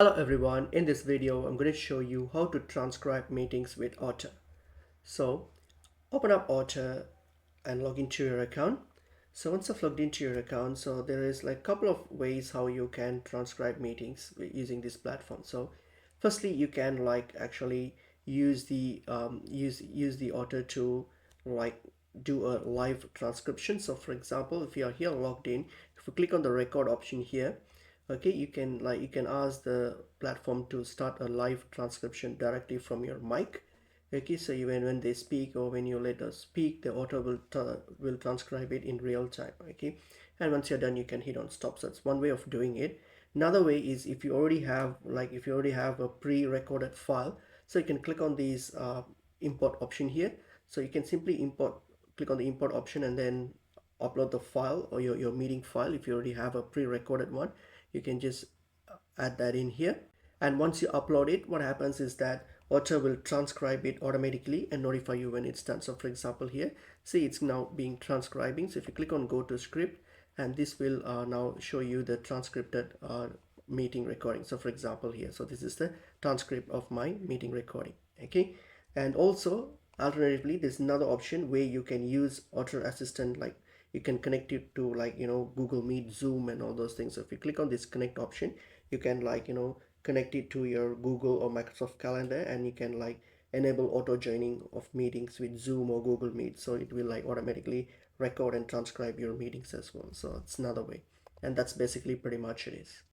Hello everyone, in this video I'm going to show you how to transcribe meetings with Otter. So open up Otter and log into your account. So once I've logged into your account, so there is like a couple of ways how you can transcribe meetings using this platform. So firstly, you can like actually use the Otter to like do a live transcription. So for example, if you are here logged in, if you click on the record option here, okay, you can ask the platform to start a live transcription directly from your mic. Okay, so even when they speak or when you let us speak, the auto will transcribe it in real time. Okay, and once you're done, you can hit on stop. So that's one way of doing it. Another way is if you already have a pre-recorded file, so you can click on these import option here. So you can simply click on the import option and then upload the file or your meeting file. If you already have a pre-recorded one, you can just add that in here. And once you upload it, what happens is that Otter will transcribe it automatically and notify you when it's done. So for example here, see, it's now being transcribing. So if you click on go to script, and this will now show you the transcripted meeting recording. So for example here, so this is the transcript of my meeting recording. Okay, and also alternatively, there's another option where you can use Otter Assistant, like you can connect it to Google Meet, Zoom, and all those things. So if you click on this connect option, you can connect it to your Google or Microsoft Calendar, and you can like enable auto joining of meetings with Zoom or Google Meet, so it will like automatically record and transcribe your meetings as well. So it's another way, and that's basically pretty much it is.